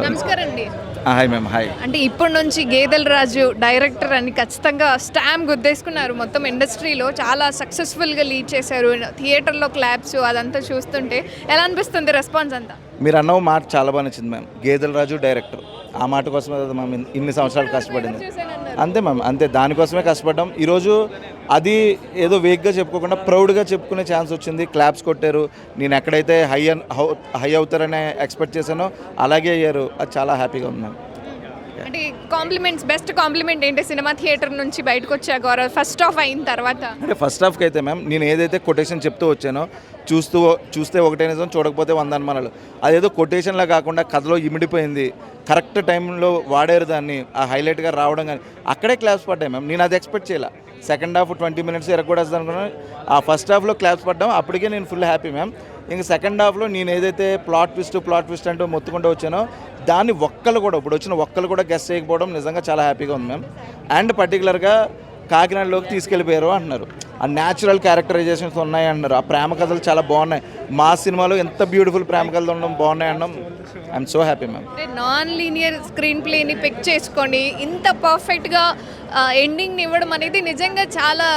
నమస్కారం అండి. Hi ma'am. Hi. అంటే ఇప్పటి నుంచి గేదెల రాజు డైరెక్టర్ అని ఖచ్చితంగా స్టాంప్ గుద్దేసుకున్నారు. మొత్తం ఇండస్ట్రీలో చాలా సక్సెస్ఫుల్గా లీడ్ చేశారు. థియేటర్లో క్లాప్స్ అదంతా చూస్తుంటే ఎలా అనిపిస్తుంది రెస్పాన్స్ అంతా? మీరు అన్న మాట చాలా బాగా నచ్చింది మ్యామ్. గేదెల రాజు డైరెక్టర్, ఆ మాట కోసమే కదా మ్యామ్ ఇన్ని సంవత్సరాలు కష్టపడింది. అంతే మ్యామ్, అంతే, దానికోసమే కష్టపడ్డాం. ఈరోజు అది ఏదో వేగ్గా చెప్పుకోకుండా ప్రౌడ్గా చెప్పుకునే ఛాన్స్ వచ్చింది. క్లాప్స్ కొట్టారు. నేను ఎక్కడైతే హై అవుతారనే ఎక్స్పెక్ట్ చేశానో అలాగే అయ్యారు. అది చాలా హ్యాపీగా ఉంది మ్యామ్. అంటే కాంప్లిమెంట్స్, బెస్ట్ కాంప్లిమెంట్ ఏంటి సినిమా థియేటర్ నుంచి బయటకు వచ్చాక ఫస్ట్ హాఫ్ అయిన తర్వాత? అంటే ఫస్ట్ హాఫ్కి అయితే మ్యామ్ నేను ఏదైతే కొటేషన్ చెప్తూ వచ్చానో, చూస్తే ఒకటే నిజం, చూడకపోతే 100 అనుమానాలు, అదేదో కొటేషన్లా కాకుండా కథలో ఇమిడిపోయింది. కరెక్ట్ టైంలో వాడారు దాన్ని, ఆ హైలైట్గా రావడం కానీ అక్కడే క్లాప్స్ పడ్డాయి మ్యామ్. నేను అది ఎక్స్పెక్ట్ చేయాల. సెకండ్ హాఫ్ 20 మినిట్స్ ఎరగొడేస్తాను అనుకున్నాను. ఆ ఫస్ట్ హాఫ్లో క్లాప్స్ పడ్డాం, అప్పటికే నేను ఫుల్ హ్యాపీ మ్యామ్. ఇంక సెకండ్ హాఫ్లో నేను ఏదైతే ప్లాట్ ట్విస్ట్ అంటూ మొత్తుకుంటూ వచ్చానో దాన్ని ఇప్పుడు వచ్చిన ఒక్కలు కూడా గెస్ట్ చేయకపోవడం నిజంగా చాలా హ్యాపీగా ఉంది మ్యామ్. అండ్ పర్టికులర్గా కాకినాడలోకి తీసుకెళ్ళిపోయారు అంటున్నారు. ఆ న్యాచురల్ క్యారెక్టరైజేషన్స్ ఉన్నాయి అంటున్నారు. ఆ ప్రేమ కథలు చాలా బాగున్నాయి. మా సినిమాలో ఎంత బ్యూటిఫుల్ ప్రేమ కథలు ఉండడం బాగున్నాయి అనడం ఐఎమ్ సో హ్యాపీ మ్యామ్. అంటే నాన్ లీనియర్ స్క్రీన్ ప్లేని పిక్ చేసుకొని ఇంత పర్ఫెక్ట్గా ఎండింగ్ని ఇవ్వడం అనేది నిజంగా చాలా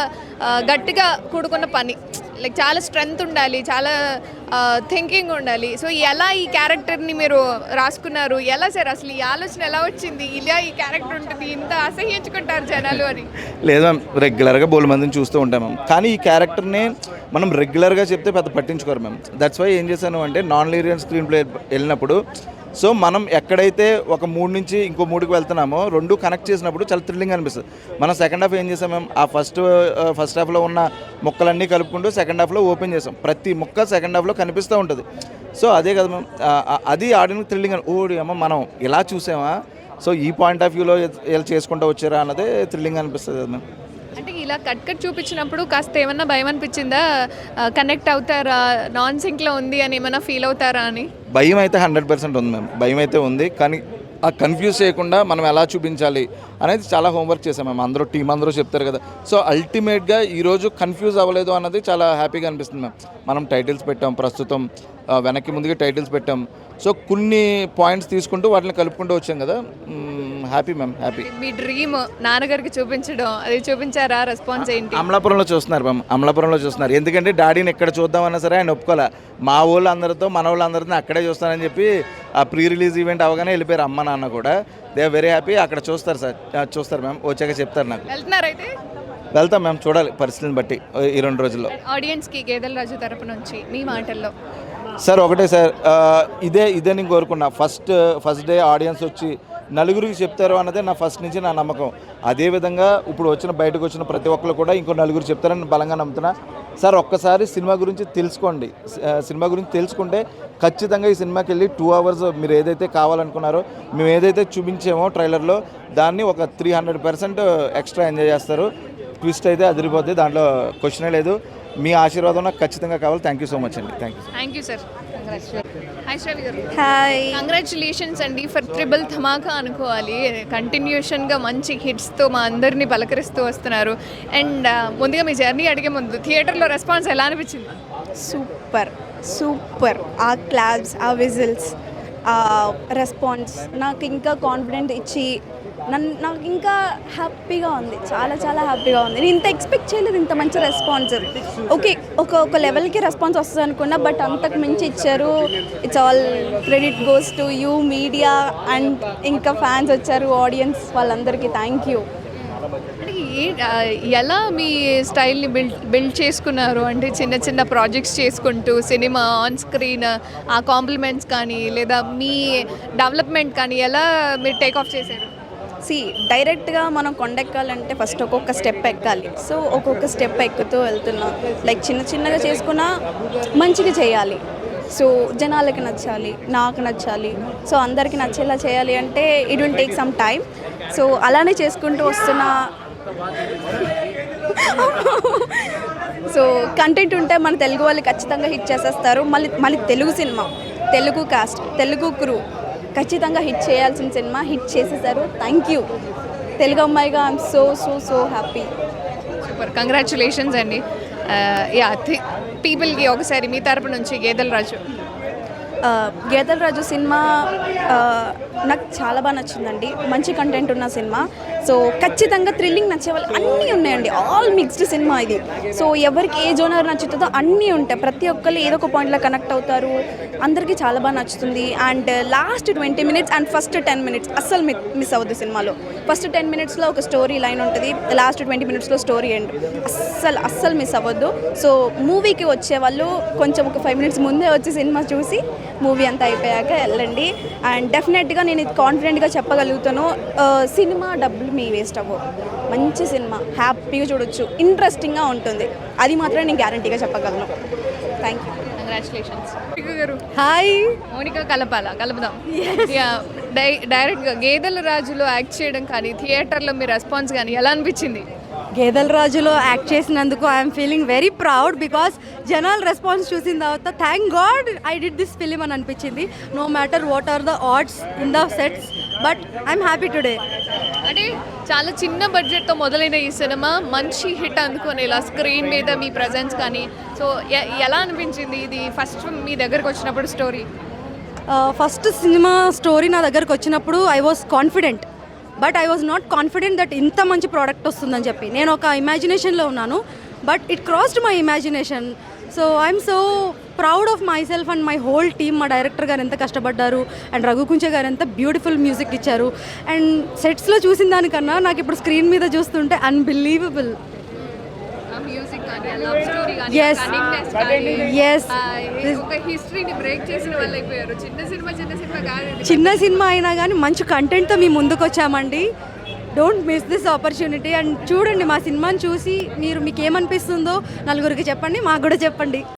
గట్టిగా కూడుకున్న పని. లైక్ చాలా స్ట్రెంగ్త్ ఉండాలి, చాలా థింకింగ్ ఉండాలి. సో ఎలా ఈ క్యారెక్టర్ని మీరు రాసుకున్నారు? ఎలా సార్ అసలు ఈ ఆలోచన ఎలా వచ్చింది? ఇలా ఈ క్యారెక్టర్ ఉంటుంది, ఇంత అసహ్యించుకుంటారు జనాలు అని? లేదు మ్యామ్, రెగ్యులర్గా బోల్ మందిని చూస్తూ ఉంటాం మ్యామ్. కానీ ఈ క్యారెక్టర్ని మనం రెగ్యులర్గా చెప్తే పెద్ద పట్టించుకోరు మ్యామ్. దట్స్ వై ఏం చేశాను అంటే నాన్ లీనియర్ స్క్రీన్ ప్లే వెళ్ళినప్పుడు సో మనం ఎక్కడైతే ఒక 3 నుంచి ఇంకో 3కి వెళ్తున్నామో రెండు కనెక్ట్ చేసినప్పుడు చాలా థ్రిల్లింగ్ అనిపిస్తుంది. మనం సెకండ్ హాఫ్ ఏం చేసాం మేము, ఆ ఫస్ట్ హాఫ్లో ఉన్న ముక్కలన్నీ కలుపుకుంటూ సెకండ్ హాఫ్లో ఓపెన్ చేసాం. ప్రతి ముక్క సెకండ్ హాఫ్లో కనిపిస్తూ ఉంటుంది. సో అదే కదా మ్యామ్, అది ఆడియన్స్ థ్రిల్లింగ్ అని ఓడి అమ్మ మనం ఇలా చూసామా, సో ఈ పాయింట్ ఆఫ్ వ్యూలో ఇలా చేసుకుంటూ వచ్చారా అన్నదే థ్రిల్లింగ్ అనిపిస్తుంది కదా మ్యామ్. అంటే ఇలా కట్ చూపించినప్పుడు కాస్త ఏమన్నా భయం అనిపించిందా? కనెక్ట్ అవుతారా, నాన్ సింక్లో ఉంది అని ఏమైనా ఫీల్ అవుతారా అని? భయం అయితే 100% ఉంది మ్యామ్. భయం అయితే ఉంది, కానీ ఆ కన్ఫ్యూజ్ చేయకుండా మనం ఎలా చూపించాలి అనేది చాలా హోంవర్క్ చేసాం మేము. టీం అందరూ చెప్తారు కదా. సో అల్టిమేట్గా ఈరోజు కన్ఫ్యూజ్ అవ్వలేదు అన్నది చాలా హ్యాపీగా అనిపిస్తుంది మ్యామ్. మనం టైటిల్స్ పెట్టాం, ప్రస్తుతం వెనక్కి ముందుగా టైటిల్స్ పెట్టాం. సో కొన్ని పాయింట్స్ తీసుకుంటూ వాటిని కలుపుకుంటూ వచ్చాం కదా. Happy ma'am, happy. మీ డ్రీమ్ నాన్నగారికి చూపించడం, అది చూపించారా? రెస్పాన్స్ ఏంటి? అమలాపురంలో చూస్తున్నారు మ్యామ్, అమలాపురంలో చూస్తున్నారు. ఎందుకంటే డాడీని ఎక్కడ చూద్దామన్నా సరే ఆయన ఒప్పుకోలే. మా వాళ్ళందరితో మన వాళ్ళందరితో అక్కడే చూస్తానని చెప్పి ఆ ప్రీ రిలీజ్ ఈవెంట్ అవగానే వెళ్ళిపోయారు అమ్మ నాన్న కూడా. They are very happy. అక్కడ చూస్తారు మ్యామ్, వచ్చాక చెప్తారు నాకు. వెళ్తున్నారైతే? వెళ్తాం మ్యామ్, చూడాలి పరిస్థితిని బట్టి ఈ 2 రోజుల్లో. ఆడియన్స్కి గేదెల రాజు తరపు నుంచి మీ మాటల్లో? సార్ ఒకటే సార్, ఇదే నేను కోరుకున్నా. ఫస్ట్ డే ఆడియన్స్ వచ్చి నలుగురికి చెప్తారు అన్నదే నా ఫస్ట్ నుంచి నా నమ్మకం. అదేవిధంగా ఇప్పుడు బయటకు వచ్చిన ప్రతి ఒక్కరు కూడా ఇంకో నలుగురు చెప్తారని బలంగా నమ్ముతున్నా. సార్ ఒక్కసారి సినిమా గురించి తెలుసుకోండి. సినిమా గురించి తెలుసుకుంటే ఖచ్చితంగా ఈ సినిమాకి వెళ్ళి 2 hours మీరు ఏదైతే కావాలనుకున్నారో, మేము ఏదైతే చూపించామో ట్రైలర్లో దాన్ని ఒక 300% ఎక్స్ట్రా ఎంజాయ్ చేస్తారు. ట్విస్ట్ అయితే అదిరిపోతుంది, దాంట్లో క్వశ్చనే లేదు. మీ ఆశీర్వాదం నాకు ఖచ్చితంగా కావాలి. థ్యాంక్ యూ సో మచ్ అండి. Thank you sir. Hi Sravi గారు. హాయ్. కంగ్రాచులేషన్స్ అండి ఫర్ ట్రిపుల్ ధమాకా అనుకోవాలి. కంటిన్యూషన్గా మంచి హిట్స్తో మా అందరినీ పలకరిస్తూ వస్తున్నారు. అండ్ ముందుగా మీ జర్నీ అడిగే ముందు థియేటర్లో రెస్పాన్స్ ఎలా అనిపించింది? సూపర్. ఆ క్లాప్స్, ఆ విజిల్స్, ఆ రెస్పాన్స్ నాకు ఇంకా కాన్ఫిడెంట్ ఇచ్చి నాకు ఇంకా హ్యాపీగా ఉంది. చాలా చాలా హ్యాపీగా ఉంది. నేను ఇంత ఎక్స్పెక్ట్ చేయలేదు, ఇంత మంచి రెస్పాన్స్. ఓకే, ఒక లెవెల్కి రెస్పాన్స్ వస్తుంది అనుకున్నా, బట్ అంతకు మించి ఇచ్చారు. It's all credit goes to you media and ఇంకా ఫ్యాన్స్ వచ్చారు, ఆడియన్స్, వాళ్ళందరికీ థ్యాంక్ యూ. అంటే ఎలా మీ స్టైల్ని బిల్డ్ చేసుకున్నారు? అంటే చిన్న చిన్న ప్రాజెక్ట్స్ చేసుకుంటూ సినిమా ఆన్ స్క్రీన్ ఆ కాంప్లిమెంట్స్ కానీ లేదా మీ డెవలప్మెంట్ కానీ ఎలా మీరు టేక్ ఆఫ్ చేశారు? డైరెక్ట్గా మనం కొండెక్కాలంటే ఫస్ట్ ఒక్కొక్క స్టెప్ ఎక్కాలి. సో ఒక్కొక్క స్టెప్ ఎక్కుతూ వెళ్తున్నాం. లైక్ చిన్నగా చేసుకున్నా మంచిగా చేయాలి. సో జనాలకి నచ్చాలి, నాకు నచ్చాలి, సో అందరికీ నచ్చేలా చేయాలి అంటే it will take some time. So అలానే చేసుకుంటూ వస్తున్నా. సో కంటెంట్ ఉంటే మన తెలుగు వాళ్ళు ఖచ్చితంగా హిట్ చేసేస్తారు. మళ్ళీ Telugu cinema, Telugu cast, Telugu crew ఖచ్చితంగా హిట్ చేయాల్సిన సినిమా హిట్ చేసేసారు. Thank you. తెలుగు అమ్మాయిగా I'm so happy. Super, congratulations అండి. పీపుల్కి ఒకసారి మీ తరపు నుంచి గేదెల రాజు. గేదెల రాజు సినిమా నాకు చాలా బాగా నచ్చిందండి. మంచి కంటెంట్ ఉన్న సినిమా. సో ఖచ్చితంగా థ్రిల్లింగ్ నచ్చే వాళ్ళు అన్నీ ఉన్నాయండి. ఆల్ మిక్స్డ్ సినిమా ఇది. సో ఎవరికి ఏ జోనర్ నచ్చుతుందో అన్నీ ఉంటాయి. ప్రతి ఒక్కళ్ళు ఏదో ఒక పాయింట్లో కనెక్ట్ అవుతారు. అందరికీ చాలా బాగా నచ్చుతుంది. And last 20 minutes and first 10 minutes అస్సలు మిస్ అవ్వద్దు సినిమాలో. ఫస్ట్ 10 minutesలో ఒక స్టోరీ లైన్ ఉంటుంది. లాస్ట్ 20 minutesలో స్టోరీ ఎండ్. అస్సలు మిస్ అవ్వద్దు. సో మూవీకి వచ్చే వాళ్ళు కొంచెం ఒక 5 minutes ముందే వచ్చి సినిమా చూసి మూవీ అంతా అయిపోయాక వెళ్ళండి. అండ్ డెఫినెట్గా నేను ఇది కాన్ఫిడెంట్గా చెప్పగలుగుతాను, సినిమా డబ్బులు మీ వేస్ట్ అవ్వవు. మంచి సినిమా, హ్యాపీగా చూడొచ్చు, ఇంట్రెస్టింగ్గా ఉంటుంది. అది మాత్రం నేను గ్యారంటీగా చెప్పగలను. Thank you. కంగ్రాచులేషన్స్ గారు. హాయ్. మౌనిక కలుపుదాం. డైరెక్ట్గా గేదెల రాజులో యాక్ట్ చేయడం కానీ థియేటర్లో మీ రెస్పాన్స్ కానీ ఎలా అనిపించింది? గేదెల రాజులో యాక్ట్ చేసినందుకు I'm feeling very proud because జనాల రెస్పాన్స్ చూసిన తర్వాత thank God I did this film అని అనిపించింది. No matter what are the odds in the sets, but I'm happy today. అంటే చాలా చిన్న బడ్జెట్తో మొదలైన ఈ సినిమా మంచి హిట్ అందుకొని ఇలా స్క్రీన్ మీద మీ ప్రజెన్స్ కానీ సో ఎలా అనిపించింది ఇది ఫస్ట్ మీ దగ్గరకు వచ్చినప్పుడు స్టోరీ? ఫస్ట్ సినిమా స్టోరీ నా దగ్గరకు వచ్చినప్పుడు I was confident, but I was not confident that ఇంత మంచి ప్రోడక్ట్ వస్తుందని చెప్పి. నేను ఒక ఇమాజినేషన్లో ఉన్నాను, but it crossed my imagination. So I'm so proud of my self and my whole team. మా డైరెక్టర్ గారు ఎంత కష్టపడ్డారు అండ్ రఘుకుంచ గారు ఎంత బ్యూటిఫుల్ మ్యూజిక్ ఇచ్చారు. అండ్ సెట్స్లో చూసిన దానికన్నా నాకు ఇప్పుడు స్క్రీన్ మీద చూస్తుంటే అన్బిలీవబుల్. మ్యూజిక్ కానీ లవ్ స్టోరీ కానీ Yes. కనెక్ట్నెస్ కానీ Yes. ఒక హిస్టరీని బ్రేక్ చేసిన వాళ్ళు అయిపోయారు. చిన్న సినిమా కాదు, చిన్న సినిమా అయినా కానీ మంచి కంటెంట్తో మీ ముందుకు వచ్చామండి. Don't miss this opportunity. And చూడండి మా సినిమాని చూసి మీకు ఏమనిపిస్తుందో నలుగురికి చెప్పండి, మాకు కూడా చెప్పండి.